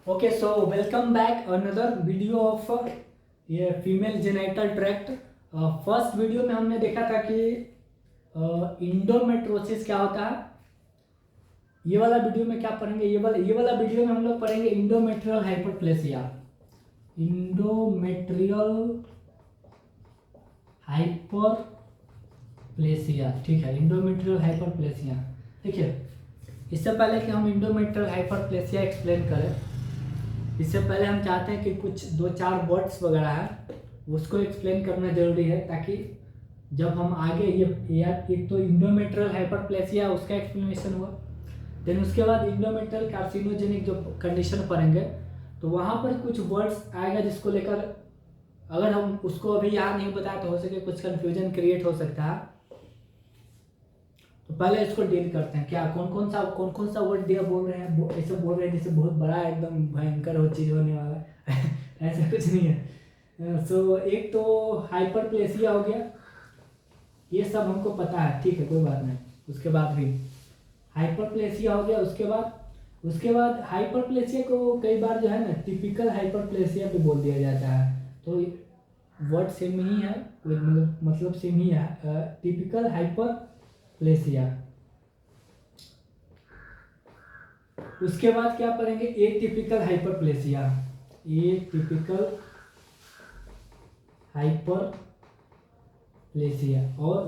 Okay, so welcome back another video of ये female genital tract. First video में हमने देखा था कि इंडोमेट्रोसिस क्या होता है। ये वाला वीडियो में क्या पढ़ेंगे, ये वाला वीडियो में हम लोग पढ़ेंगे इंडोमेट्रियल हाइपरप्लेसिया। इंडोमेट्रियल हाइपरप्लेसिया, ठीक है, इंडोमेट्रियल हाइपरप्लेसिया। देखिए, इससे पहले कि हम इंडोमेट्रियल हाइपरप्लेसिया एक्सप्लेन करें, इससे पहले हम चाहते हैं कि कुछ दो चार वर्ड्स वगैरह है उसको एक्सप्लेन करना जरूरी है, ताकि जब हम आगे ये एक तो इंडोमेट्रियल हाइपरप्लेसिया उसका एक्सप्लेनेशन हुआ, देन उसके बाद इंडोमेट्रियल कार्सिनोजेनिक जो कंडीशन पढ़ेंगे तो वहाँ पर कुछ वर्ड्स आएगा जिसको लेकर अगर हम उसको अभी यहाँ नहीं बताए तो हो सके कुछ कंफ्यूजन क्रिएट हो सकता है। तो पहले इसको डील करते हैं। क्या कौन कौन सा वर्ड दिया बोल रहे हैं, ऐसे बोल रहे हैं जैसे बहुत बड़ा एकदम भयंकर हो चीज़ होने वाला है ऐसा कुछ नहीं है। सो एक तो हाइपरप्लेसिया हो गया, ये सब हमको पता है, ठीक है, कोई बात नहीं। उसके बाद भी हाइपरप्लेसिया हो गया, उसके बाद हाइपरप्लेसिया को कई बार जो है ना टिपिकल हाइपरप्लेसिया भी बोल दिया जाता है। तो वर्ड सेम ही है, मतलब सेम ही है, टिपिकल हाइपरप्लेसिया। उसके बाद क्या पढ़ेंगे, एटिपिकल हाइपरप्लेसिया। Atypical hyperplasia. और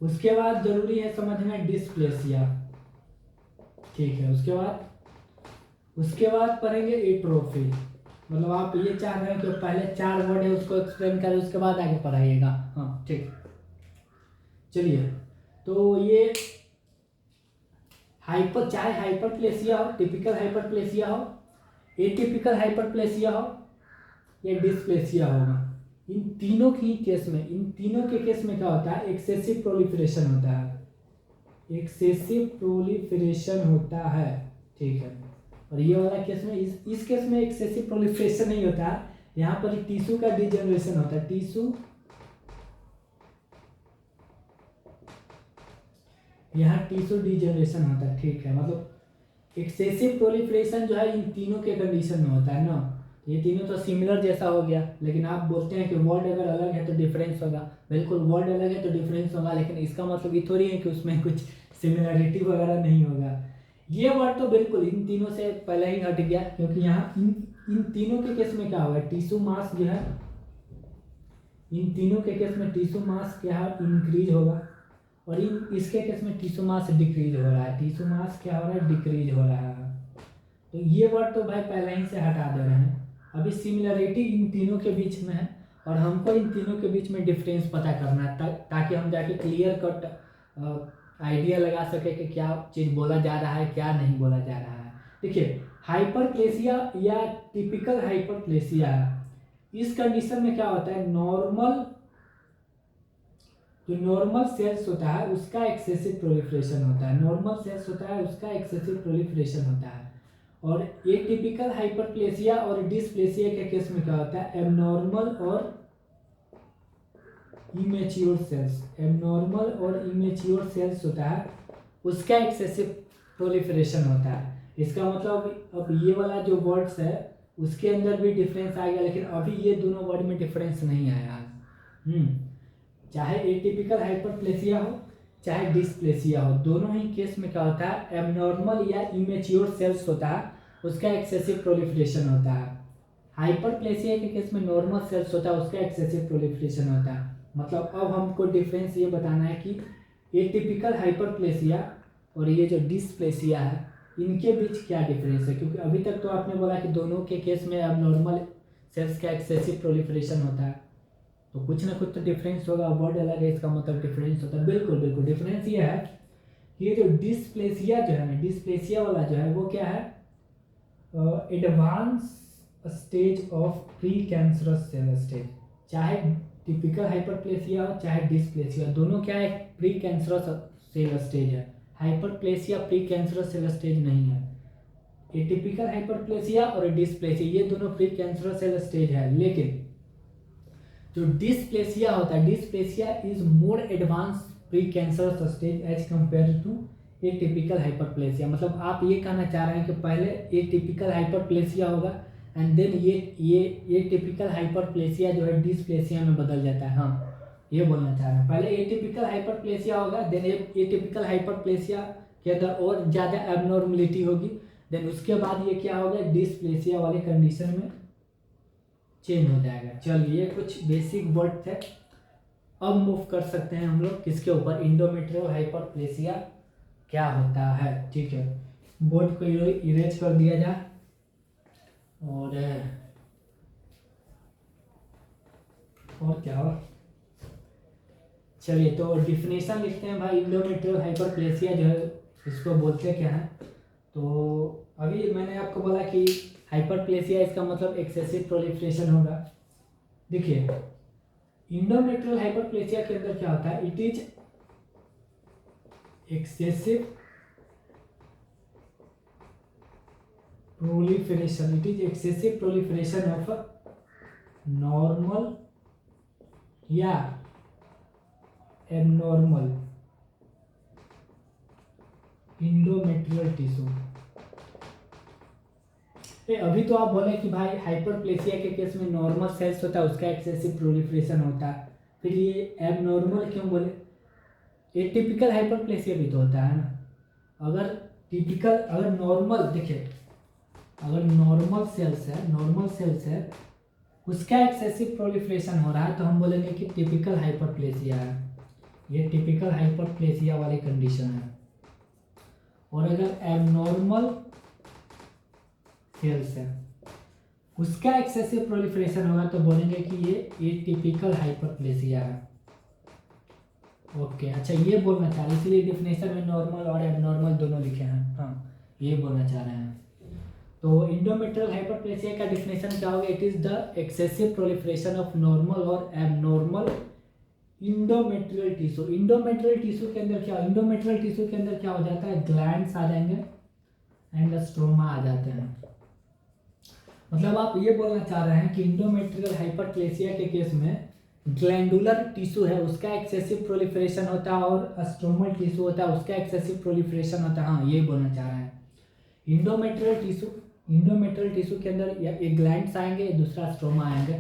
उसके बाद जरूरी है समझना डिस्प्लेसिया, ठीक है। उसके बाद पढ़ेंगे एट्रोफी। मतलब आप ये चाह रहे हैं कि पहले चार वर्ड है उसको एक्सप्लेन करें, उसके बाद आगे पढ़ाइएगा, हाँ ठीक। चलिए, तो ये चाहे हाइपरप्लेसिया हो, टिपिकल हाइपरप्लेसिया हो, एटिपिकल हाइपरप्लेसिया हो या डिस्प्लेसिया होगा, इन तीनों के केस में क्या होता है, एक्सेसिव प्रोलिफरेशन होता है। एक्सेसिव प्रोलिफरेशन होता है, ठीक है। और ये वाला केस में इस केस में एक्सेसिव प्रोलिफरेशन नहीं होता है, यहाँ पर टिश्यू का डिजेनरेशन होता है। यहाँ टिश्यू डिजेनरेशन होता है, ठीक है। मतलब एक्सेसिव प्रोलिफरेशन जो है इन तीनों के कंडीशन में होता है ना। ये तीनों तो सिमिलर जैसा हो गया, लेकिन आप बोलते हैं कि वर्ड अगर अलग है तो डिफरेंस होगा। बिल्कुल, वर्ड अलग है तो डिफरेंस होगा, लेकिन इसका मतलब ये थोड़ी है कि उसमें कुछ सिमिलरिटी वगैरह नहीं होगा। ये वर्ड तो बिल्कुल इन तीनों से पहले ही हट गया, क्योंकि यहाँ इन तीनों के केस में क्या होगा, टिश्यू मास जो है, इन तीनों के केस में टिश्यू मास क्या है, इंक्रीज होगा। और इसके केस में टिश्यू मास डिक्रीज हो रहा है। टिश्यू मास क्या हो रहा है, डिक्रीज हो रहा है। तो ये वर्ड तो भाई पहले ही से हटा दे रहे हैं। अभी सिमिलरिटी इन तीनों के बीच में है, और हमको इन तीनों के बीच में डिफरेंस पता करना है, ताकि हम जाके क्लियर कट आइडिया लगा सके कि क्या चीज़ बोला जा रहा है, क्या नहीं बोला जा रहा है। देखिए, हाइपरप्लेसिया या टिपिकल हाइपरप्लेसिया, इस कंडीशन में क्या होता है, नॉर्मल सेल्स होता है उसका एक्सेसिव प्रोलिफरेशन होता है। नॉर्मल सेल्स होता है उसका एक्सेसिव प्रोलिफरेशन होता है। और एटिपिकल हाइपरप्लेसिया और डिस्प्लेसिया के केस में क्या होता है, एबनॉर्मल और इमेच्योर सेल्स होता है, उसका एक्सेसिव प्रोलिफरेशन होता है। इसका मतलब अब ये वाला जो वर्ड्स है उसके अंदर भी डिफरेंस आ गया, लेकिन अभी ये दोनों वर्ड में डिफरेंस नहीं आया। चाहे एटिपिकल हाइपरप्लेसिया हो चाहे डिस्प्लेसिया हो, दोनों ही केस में क्या होता है, एबनॉर्मल या इमेच्योर सेल्स होता है, उसका एक्सेसिव प्रोलिफरेशन होता है। हाइपरप्लेसिया के केस में नॉर्मल सेल्स होता है, उसका एक्सेसिव प्रोलिफरेशन होता है। मतलब अब हमको डिफरेंस ये बताना है कि एटिपिकल हाइपरप्लेसिया और ये जो डिस्प्लेसिया है इनके बीच क्या डिफरेंस है, क्योंकि अभी तक तो आपने बोला कि दोनों के केस में एबनॉर्मल सेल्स का एक्सेसिव प्रोलिफरेशन होता है, तो कुछ ना कुछ तो डिफरेंस होगा। वर्ड अलग है, इसका मतलब डिफरेंस होता है। बिल्कुल डिफरेंस ये है कि ये जो डिस्प्लेसिया जो है ना, डिस्प्लेसिया वाला जो है वो क्या है, advance stage of pre cancerous cell stage. चाहे टिपिकल हाइपरप्लेसिया हो चाहे डिस्प्लेसिया, दोनों क्या है, प्री कैंसरस सेल स्टेज है। Hyperplasia pre cancerous cell stage नहीं है। एटिपिकल हाइपरप्लेसिया और डिस्प्लेसिया ये दोनों प्री कैंसरस सेल स्टेज है, लेकिन जो डिस्प्लेसिया होता है, dysplasia is more advance pre cancerous stage as compare to atypical hyperplasia. मतलब आप ये कहना चाह रहे हैं कि पहले एटिपिकल हाइपरप्लेसिया होगा एंड देन ये एटिपिकल हाइपरप्लेसिया जो है डिस्प्लेसिया में बदल जाता है। हाँ, ये बोलना चाह रहे हैं, पहले एटिपिकल हाइपरप्लेसिया होगा, देन एटिपिकल हाइपरप्लेसिया के अंदर और ज़्यादा एबनॉर्मलिटी होगी, देन उसके बाद ये क्या होगा, डिस्प्लेसिया वाले कंडीशन में चेंज हो जाएगा। चलिए, ये कुछ बेसिक वर्ड थे। अब मूव कर सकते हैं हम लोग किसके ऊपर, इंडोमेट्रियल हाइपरप्लेसिया क्या होता है। ठीक है, बोर्ड को इरेज कर दिया जाए और क्या हो। चलिए, तो डिफिनेशन लिखते हैं भाई। इंडोमेट्रियल हाइपरप्लेसिया जो है इसको बोलते क्या है। तो अभी मैंने आपको बोला कि हाइपरप्लेसिया इसका मतलब एक्सेसिव प्रोलिफरेशन होगा। देखिए, इंडोमेट्रियल हाइपरप्लेसिया के अंदर क्या होता है, it is excessive proliferation, it is excessive proliferation of normal या abnormal इंडोमेट्रियल टिश्यू। अभी तो आप बोले कि भाई हाइपरप्लेसिया के केस में नॉर्मल सेल्स होता है उसका एक्सेसिव प्रोलिफरेशन होता है, फिर ये एबनॉर्मल क्यों बोले। एटिपिकल हाइपरप्लेसिया भी तो होता है ना। अगर टिपिकल, अगर नॉर्मल, देखिए अगर नॉर्मल सेल्स है उसका एक्सेसिव प्रोलिफरेशन हो रहा है तो हम बोलेंगे कि टिपिकल हाइपरप्लेसिया है, ये टिपिकल हाइपरप्लेसिया वाली कंडीशन है। और अगर एबनॉर्मल सेल्स है उसका एक्सेसिव प्रोलिफरेशन होगा तो बोलेंगे कि ये एटिपिकल हाइपरप्लेसिया है। ओके, अच्छा, ये बोलना चाह रहे हैं, इसलिए डिफिनेशन में नॉर्मल और एबनॉर्मल दोनों लिखे हैं। हाँ, ये बोलना चाह रहे हैं। तो इंडोमेट्रियल हाइपरप्लेसिया का डिफिनेशन क्या होगा, it is the excessive proliferation of normal और abnormal endometrial tissue. Endometrial tissue के अंदर क्या, इंडोमेट्रियल टिश्यू के अंदर क्या हो जाता है, ग्लैंड्स आ जाएंगे एंड स्ट्रोमा आ जाते हैं। मतलब आप ये बोलना चाह रहे हैं कि इंडोमेट्रियल हाइपरप्लेसिया के केस में ग्लैंडुलर टिश्यू है उसका एक्सेसिव प्रोलिफरेशन होता है और स्ट्रोमल टिश्यू होता है उसका एक्सेसिव प्रोलिफरेशन होता है। हाँ, ये बोलना चाह रहे हैं। इंडोमेट्रियल टिश्यू के अंदर एक ग्लैंड्स आएंगे, दूसरा स्ट्रोमा आएंगे।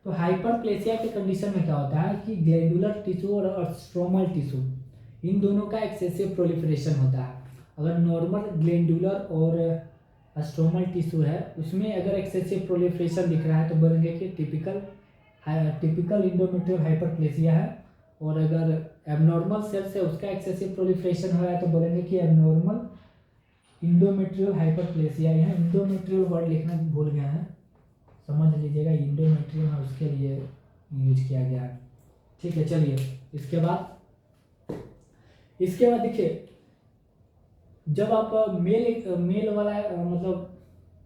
तो हाइपरप्लेसिया के कंडीशन में क्या होता है कि ग्लैंडुलर टिश्यू और स्ट्रोमल टिश्यू इन दोनों का एक्सेसिव प्रोलिफरेशन होता है। अगर नॉर्मल ग्लैंडुलर और स्ट्रोमल टिश्यू है उसमें अगर एक्सेसिव प्रोलिफरेशन दिख रहा है तो बोलेंगे कि टिपिकल इंडोमेट्रियल हाइपरप्लेसिया है। और अगर एबनॉर्मल सेल्स है उसका एक्सेसिव प्रोलिफरेशन हो रहा है तो बोलेंगे कि एबनॉर्मल इंडोमेट्रियल हाइपरप्लेसिया। यहाँ इंडोमेट्रियल वर्ड लिखना भूल गया है, समझ लीजिएगा। इंडोमेट्रियल है उसके लिए यूज किया गया है। ठीक है, चलिए इसके बाद देखिए, जब आप मेल वाला मतलब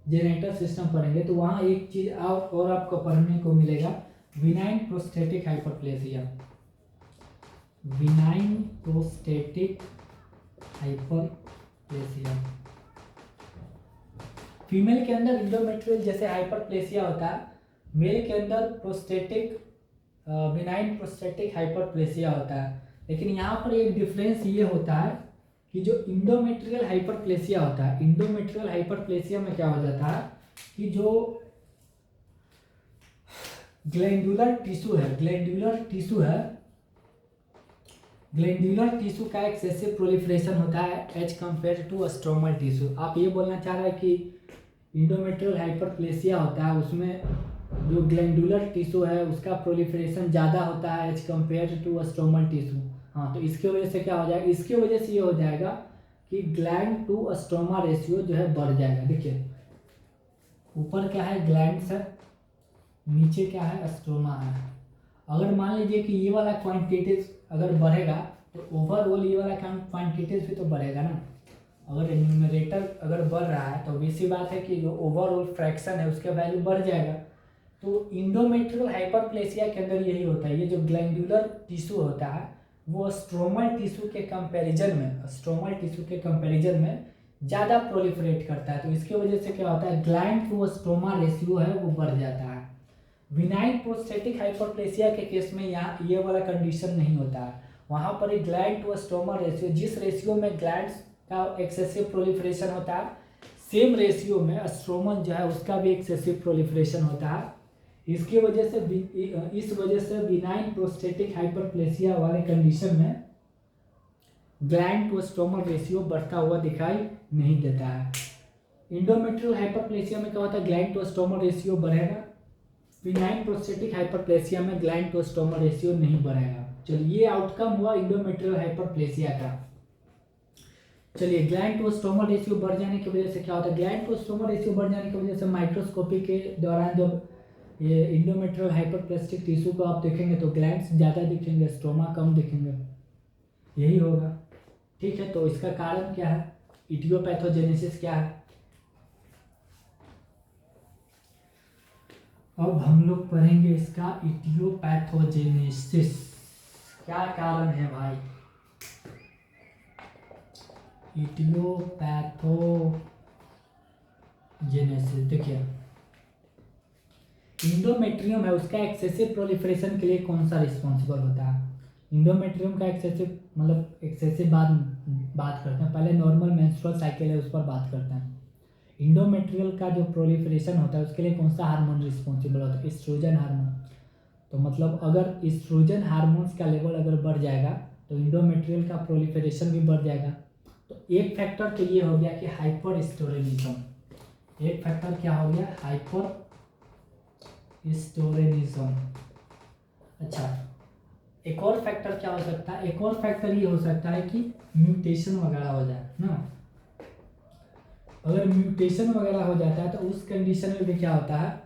जेनेटर सिस्टम पढ़ेंगे तो वहाँ एक चीज़ और आपको पढ़ने को मिलेगा, विनाइन प्रोस्टेटिक हाइपरप्लेसिया। विनाइन प्रोस्टेटिक हाइपरप्लेसिया फीमेल के अंदर इंडोमेट्रियल जैसे हाइपरप्लेसिया होता है, मेल के अंदर विनाइन प्रोस्टेटिक हाइपरप्लेसिया होता है। लेकिन यहाँ पर एक डिफरेंस ये होता है कि जो इंडोमेट्रियल हाइपरप्लेसिया होता है, इंडोमेट्रियल हाइपरप्लेसिया में क्या हो जाता है कि जो ग्लैंडुलर टिश्यू का एक्सेसिव प्रोलिफरेशन होता है as compare to stromal tissue. आप ये बोलना चाह रहे हैं कि इंडोमेट्रियल हाइपरप्लेसिया होता है उसमें जो ग्लैंडुलर टिश्यू है उसका प्रोलिफरेशन ज़्यादा होता है as compare to stromal tissue. हाँ, तो इसकी वजह से क्या हो जाएगा, इसकी वजह से ये हो जाएगा कि ग्लैंड टू स्ट्रोमा रेशियो जो है बढ़ जाएगा। देखिए, ऊपर क्या है, ग्लैंड्स है, नीचे क्या है, स्ट्रोमा है। अगर मान लीजिए कि ये वाला क्वांटिटीज अगर बढ़ेगा तो ओवरऑल ये वाला क्वांटिटीज भी तो बढ़ेगा ना। अगर न्यूमरेटर अगर बढ़ रहा है तो वैसी बात है कि जो ओवरऑल फ्रैक्शन है उसका वैल्यू बढ़ जाएगा। तो इंडोमेट्रियल हाइपरप्लेसिया के अंदर यही होता है, ये जो ग्लैंडुलर टिश्यू होता है वो स्ट्रोमल टिश्यू के कंपैरिजन में ज़्यादा प्रोलिफरेट करता है। तो इसकी वजह से क्या होता है, ग्लैंड टू स्ट्रोमा रेशियो है वो बढ़ जाता है। विनाइन प्रोस्टेटिक हाइपरप्लेसिया के केस में यहाँ ये वाला कंडीशन नहीं होता है। वहाँ पर एक ग्लैंड टू स्ट्रोमा रेशियो, जिस रेशियो में ग्लैंड्स का एक्सेसिव प्रोलिफरेशन होता है, सेम रेशियो में स्ट्रोमल जो है उसका भी एक्सेसिव प्रोलिफरेशन होता है। इसकी वजह से इस वजह से बिनाइन प्रोस्टेटिक हाइपरप्लेसिया वाले कंडीशन में ग्लैंड टू स्ट्रोमल रेशियो बढ़ता हुआ दिखाई नहीं देता है। इंडोमेट्रियल हाइपरप्लेसिया में क्या होता है, ग्लैंड टू स्ट्रोमल रेशियो बढ़ेगा। बिनाइन प्रोस्टेटिक हाइपरप्लेसिया में ग्लैंड टू स्ट्रोमल रेशियो नहीं बढ़ेगा। चलिए ये आउटकम हुआ इंडोमेट्रियल हाइपरप्लेसिया का। चलिए ग्लैंड टू स्ट्रोमल रेशियो बढ़ जाने की वजह से क्या होता है, ग्लैंड टू स्ट्रोमल रेशियो बढ़ जाने की वजह से माइक्रोस्कोपी के दौरान जब ये इंडोमेट्रियल हाइपरप्लास्टिक टिश्यू को आप देखेंगे तो ग्लैंड्स ज़्यादा दिखेंगे, स्ट्रोमा कम दिखेंगे, यही होगा। ठीक है, तो इसका कारण क्या है, इडियोपैथोजेनेसिस क्या है। अब हम लोग पढ़ेंगे इसका इडियोपैथोजेनेसिस, क्या कारण है भाई। इडियोपैथोजेनेसिस देखिए, इंडोमेट्रियम है उसका एक्सेसिव प्रोलिफरेशन के लिए कौन सा रिस्पॉन्सिबल होता है। इंडोमेट्रियम का एक्सेसिव मतलब एक्सेसिव बात करते हैं, पहले नॉर्मल मेंस्ट्रुअल साइकिल है उस पर बात करते हैं। इंडोमेट्रियल का जो प्रोलिफरेशन होता है उसके लिए कौन सा हार्मोन रिस्पॉन्सिबल होता है, एस्ट्रोजन हार्मोन। तो मतलब अगर एस्ट्रोजन हार्मोन्स का लेवल अगर बढ़ जाएगा तो इंडोमेट्रियल का प्रोलिफरेशन भी बढ़ जाएगा। तो एक फैक्टर तो ये हो गया कि हाइपर एस्ट्रोजेनिज्म, एक फैक्टर क्या हो गया, हाइपर एस्ट्रोजेनिज्म। अच्छा, एक और फैक्टर क्या हो सकता है, एक और फैक्टर ये हो सकता है कि म्यूटेशन वगैरह हो जाए ना। अगर म्यूटेशन वगैरह हो जाता है तो उस कंडीशन में भी क्या होता है,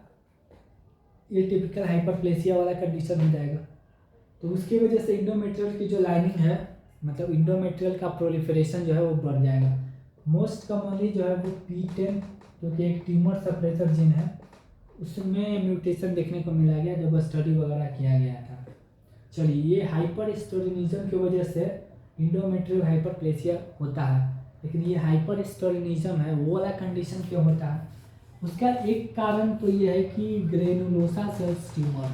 ये टिपिकल हाइपरप्लेसिया वाला कंडीशन हो जाएगा। तो उसकी वजह से इंडोमेट्रियल की जो लाइनिंग है, मतलब इंडोमेट्रियल का प्रोलिफरेशन जो है वो बढ़ जाएगा। मोस्ट कॉमनली जो है वो P10 जो कि एक ट्यूमर सप्रेसर जीन है उसमें म्यूटेशन देखने को मिला गया जब स्टडी वगैरह किया गया था। चलिए, ये हाइपर एस्ट्रोजेनिज्म की वजह से इंडोमेट्रियल हाइपरप्लेसिया होता है, लेकिन ये हाइपर एस्ट्रोजेनिज्म है वो वाला कंडीशन क्यों होता है, उसका एक कारण तो ये है कि ग्रेनुलोसा सेल्स ट्यूमर,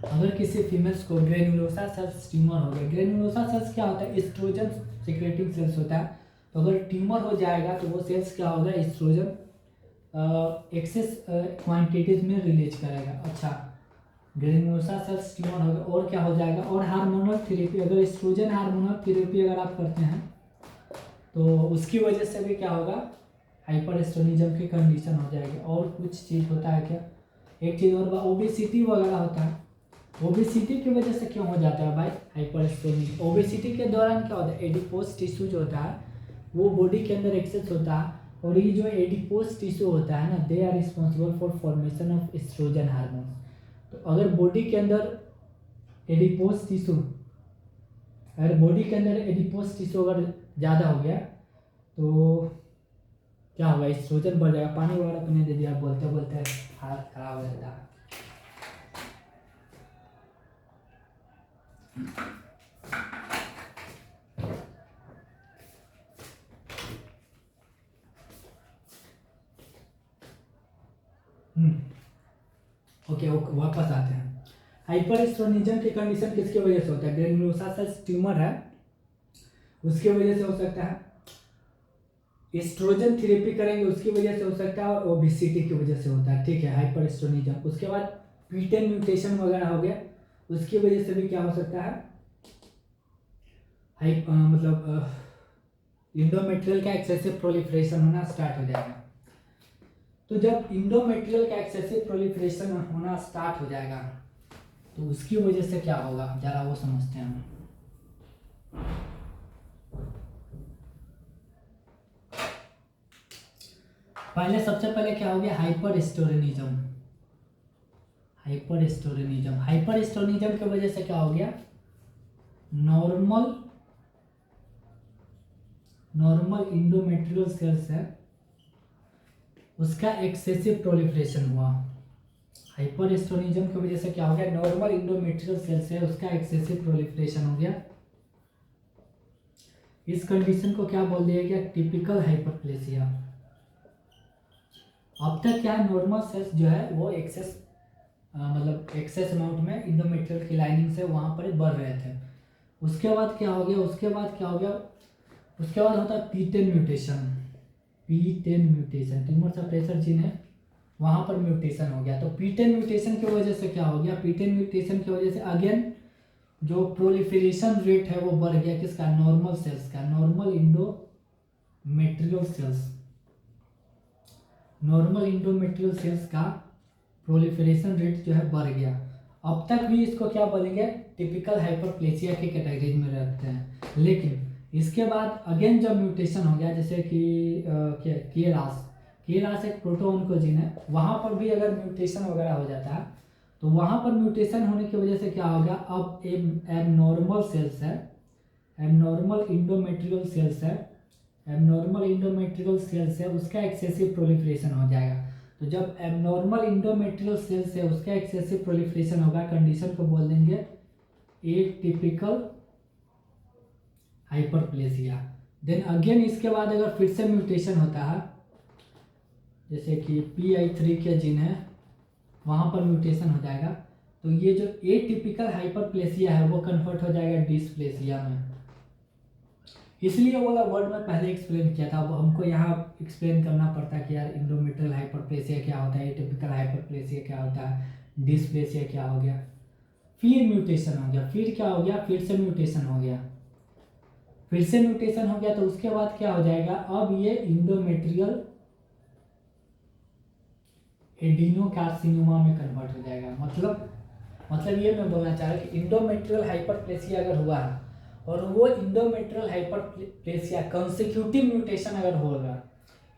अगर किसी फीमेल्स को ग्रेनुलोसा सेल्स ट्यूमर हो गया, ग्रेनुलोसा सेल्स क्या होता है, एस्ट्रोजन सिक्रेटिंग सेल्स होता है। तो अगर ट्यूमर हो जाएगा तो वो सेल्स क्या होगा, एस्ट्रोजन एक्सेस क्वांटिटीज में रिलीज करेगा। अच्छा, ग्रेनुलोसा सेल्स ट्यूमर होगा और क्या हो जाएगा, और हार्मोनल थेरेपी, अगर एस्ट्रोजन हार्मोनल थेरेपी अगर आप करते हैं तो उसकी वजह से भी क्या होगा, हाइपर एस्ट्रोजेनिज्म की कंडीशन हो जाएगी। और कुछ चीज़ होता है क्या, एक चीज़ और, ओबेसिटी वगैरह होता है। ओबेसिटी की वजह से क्यों हो जाता है भाई हाइपर एस्ट्रोजेनिज्म, ओबेसिटी के दौरान क्या होता है, एडिपोज टिश्यू जो होता है वो बॉडी के अंदर एक्सेस होता है, और ये जो एडिपोज टिश्यू होता है ना, they are responsible for formation of oestrogen hormone. तो अगर बॉडी के अंदर एडिपोज टिश्यू, अगर बॉडी के अंदर एडिपोज टिश्यू अगर ज़्यादा हो गया तो क्या होगा, एस्ट्रोजन बढ़ जाएगा। पानी वगैरह पीने दे दिया, बोलते बोलते हाथ खराब हो जाता है। ओके, वापस आते हैं। हाइपर एस्ट्रोजेनिज्म की कंडीशन किसकी वजह से होता है, ग्रेनुलोसा सेल्स ट्यूमर है उसकी वजह से हो सकता है, एस्ट्रोजन थेरेपी करेंगे उसकी वजह से हो सकता है, और ओबेसिटी की वजह से होता है। ठीक है, हाइपर एस्ट्रोजेनिज्म। उसके बाद P10 म्यूटेशन वगैरह हो गया उसकी वजह से भी क्या हो सकता है, मतलब इंडोमेट्रियल का एक्सेसिव प्रोलिफरेशन होना स्टार्ट हो जाएगा। तो जब इंडोमेट्रियल का एक्सेसिव प्रोलिफरेशन होना स्टार्ट हो जाएगा तो उसकी वजह से क्या होगा, जरा वो समझते हैं हम। पहले सबसे पहले क्या हो गया, हाइपर एस्ट्रोजेनिज्म। हाइपर एस्ट्रोजेनिज्म, हाइपर एस्ट्रोजेनिज्म की वजह से क्या हो गया, नॉर्मल इंडोमेट्रियल सेल्स है उसका एक्सेसिव प्रोलिफरेशन हुआ। हाइपर एस्ट्रोजेनिज्म की वजह से क्या हो गया, नॉर्मल इंडोमेट्रियल सेल्स है उसका एक्सेसिव प्रोलिफरेशन हो गया। इस कंडीशन को क्या बोल दिया गया, टिपिकल हाइपरप्लेसिया। अब तक क्या है, नॉर्मल सेल्स जो है वो एक्सेस मतलब एक्सेस अमाउंट में इंडोमेट्रियल की लाइनिंग से वहाँ पर बढ़ रहे थे। उसके बाद क्या हो गया, उसके बाद होता है P10 mutation. P10 mutation tumour suppressor gene है, वहाँ पर म्यूटेशन हो गया। तो P10 म्यूटेशन की वजह से क्या हो गया, P10 म्यूटेशन की वजह से अगेन जो प्रोलिफरेशन रेट है वो बढ़ गया, किसका, नॉर्मल सेल्स का, normal endometrial cells, normal endometrial cells का प्रोलिफरेशन रेट जो है बढ़ गया। अब तक भी इसको क्या बोलेंगे, टिपिकल हाइपरप्लेसिया की कैटेगरी में रखते हैं। लेकिन इसके बाद अगेन जब म्यूटेशन हो गया, जैसे कि केरास एक प्रोटोऑन्कोजीन है, वहाँ पर भी अगर म्यूटेशन वगैरह हो जाता है तो वहाँ पर म्यूटेशन होने की वजह से क्या होगा, अब एबनॉर्मल सेल्स है, एबनॉर्मल इंडोमेट्रियल सेल्स है, एबनॉर्मल इंडोमेट्रियल सेल्स है, उसका एक्सेसिव प्रोलिफरेशन हो जाएगा। तो जब एबनॉर्मल इंडोमेट्रियल सेल्स है उसका एक्सेसिव प्रोलिफरेशन होगा, कंडीशन को बोल देंगे एटिपिकल हाइपरप्लेसिया। देन अगेन इसके बाद अगर फिर से म्यूटेशन होता है, जैसे कि PI3 के जीन है, वहाँ पर म्यूटेशन हो जाएगा, तो ये जो एटिपिकल हाइपरप्लेसिया है वो कन्वर्ट हो जाएगा डिस्प्लेसिया में। इसलिए वाला वर्ड मैं पहले एक्सप्लेन किया था, अब हमको यहाँ एक्सप्लेन करना पड़ता है कि यार इंडोमेट्रियल हाइपरप्लेसिया क्या होता है, एटिपिकल हाइपरप्लेसिया क्या होता है, डिस्प्लेसिया क्या हो गया। फिर म्यूटेशन हो गया, फिर क्या हो गया, फिर से म्यूटेशन हो गया, फिर से म्यूटेशन हो गया, तो उसके बाद क्या हो जाएगा, अब ये इंडोमेट्रियल एडिनोकार्सिनोमा में कन्वर्ट हो जाएगा। मतलब ये मैं बोलना चाह रहा हूँ कि इंडोमेट्रियल हाइपरप्लेसिया अगर हुआ है और वो इंडोमेट्रियल हाइपरप्लेसिया कंसेक्यूटिव म्यूटेशन अगर होगा,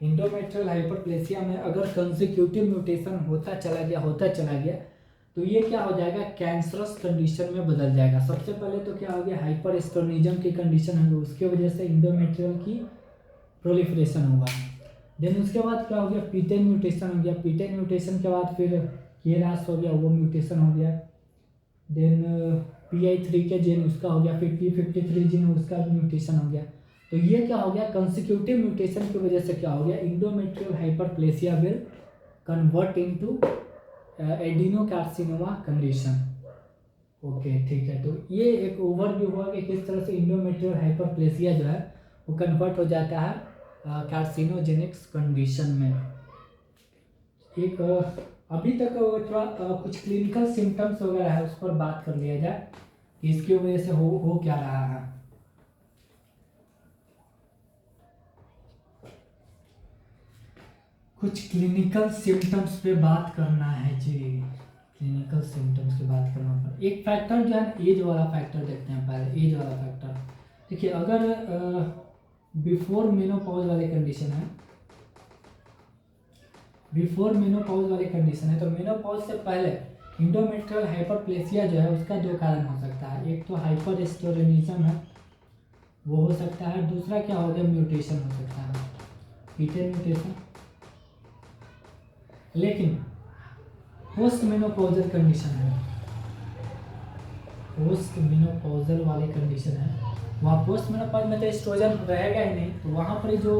इंडोमेट्रियल हाइपरप्लेसिया में अगर कंसेक्यूटिव म्यूटेशन होता चला गया तो ये क्या हो जाएगा, कैंसरस कंडीशन में बदल जाएगा। सबसे पहले तो क्या हो गया, हाइपरएस्ट्रोनिज्म की कंडीशन है, उसके वजह से इंडोमेट्रियल की प्रोलिफरेशन होगा। देन उसके बाद क्या हो गया, P10 म्यूटेशन हो गया, P10 म्यूटेशन के बाद फिर केरास हो गया, वो म्यूटेशन हो गया। देन PI3 के जीन उसका हो गया, फिर P53 जीन उसका म्यूटेशन हो गया। तो ये क्या हो गया, कंसेक्यूटिव म्यूटेशन की वजह से क्या हो गया, endometrial hyperplasia will convert into adenocarcinoma condition. Okay ठीक है, तो ये एक ओवरव्यू हुआ कि किस तरह से इंडोमेट्रियल हाइपरप्लेसिया जो है वो कन्वर्ट हो जाता है कार्सिनोजेनिक्स कंडीशन में। एक अभी तक थोड़ा कुछ क्लिनिकल सिम्टम्स वगैरह है उस पर बात कर लिया जाए कि इसकी वजह से हो क्या रहा है। कुछ क्लिनिकल सिम्टम्स पे बात करना है जी, क्लिनिकल सिम्टम्स की बात करना पर एक फैक्टर जो है एज वाला फैक्टर देखते हैं पहले। एज वाला फैक्टर देखिए, अगर बिफोर मेनोपॉज वाली कंडीशन है, बिफोर मेनोपॉज वाली कंडीशन है, तो मेनोपॉज से पहले इंडोमेट्रियल हाइपरप्लेसिया जो है उसका दो कारण हो सकता है, एक तो हाइपरएस्ट्रोजेनिज्म है वो हो सकता है, दूसरा क्या हो गया, म्यूटेशन हो सकता है, P10 म्यूटेशन। लेकिन पोस्ट मेनोपॉजल कंडीशन है, पोस्ट मेनोपॉजल वाली कंडीशन है, वहाँ पोस्ट मेनोपॉज में तो एस्ट्रोजन रहेगा ही नहीं, तो वहाँ पर जो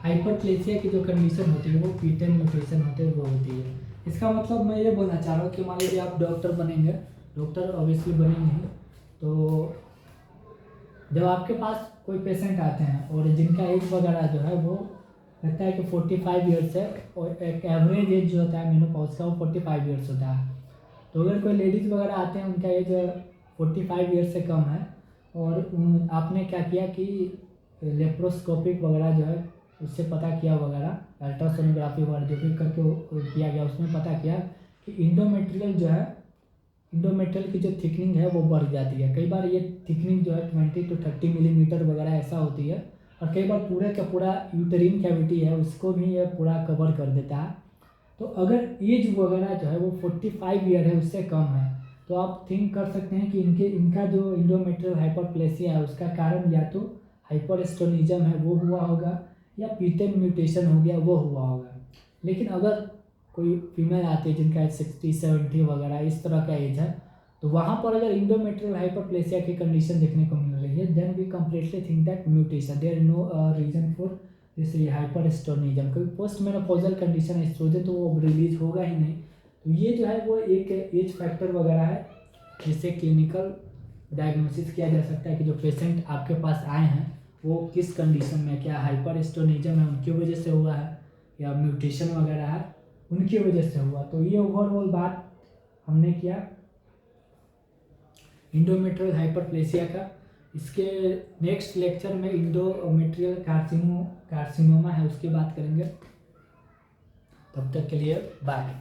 हाइपरप्लेसिया की जो कंडीशन होती है वो P10 म्यूटेशन होते हैं वो होती है। इसका मतलब मैं ये बोलना चाह रहा हूँ कि मान लीजिए आप डॉक्टर बनेंगे, डॉक्टर ऑब्वियसली बनेंगे ही, तो जब आपके पास कोई पेशेंट आते हैं और जिनका एज वगैरह जो है वो लगता है कि 45 ईयर्स है और एक एवरेज एज जो होता है मेनोपॉज का वो 45 ईयर्स होता है, तो अगर कोई लेडीज़ वगैरह आते हैं उनका एज 45 ईयर्स से कम है और आपने क्या किया कि लेप्रोस्कोपिक वगैरह जो है उससे पता किया वगैरह, अल्ट्रासोनोग्राफी वगैरह जो भी करके किया गया उसमें पता किया कि इंडोमेट्रियल जो है, इंडोमेट्रियल की जो थिकनिंग है वो बढ़ जाती है। कई बार ये थिकनिंग जो है 20 to 30 मिलीमीटर वगैरह ऐसा होती है, और कई बार पूरे का पूरा यूटेरिन कैविटी है उसको भी ये पूरा कवर कर देता है। तो अगर एज वगैरह जो है वो 45 ईयर है उससे कम है, तो आप थिंक कर सकते हैं कि इनका जो इंडोमेट्रियल हाइपरप्लेसिया है उसका कारण या तो हाइपरएस्ट्रोनिज्म है वो हुआ होगा या P10 म्यूटेशन हो गया वो हुआ होगा। लेकिन अगर कोई फीमेल आती है जिनका 60-70 वगैरह इस तरह का एज है, तो वहाँ पर अगर इंडोमेट्रियल हाइपरप्लेसिया की कंडीशन देखने को मिल रही है, then we completely think that mutation, there is no reason for this hyperestrogenism. कोई पोस्ट मेनोपॉजल कंडीशन एस्ट्रोजन तो वो रिलीज होगा ही नहीं। तो ये जो है वो एक एज फैक्टर वगैरह है जिससे क्लिनिकल डायग्नोसिस किया जा सकता है कि जो पेशेंट आपके पास आए हैं वो किस कंडीशन में, क्या हाइपरस्टोनिज्म है उनकी वजह से हुआ है या म्यूटेशन वगैरह है उनकी वजह से हुआ। तो ये ओवरऑल बात हमने किया इंडोमेट्रियल हाइपरप्लेसिया का। इसके नेक्स्ट लेक्चर में इंडोमेट्रियल कार्सिनोमा है उसकी बात करेंगे। तब तक के लिए बाय।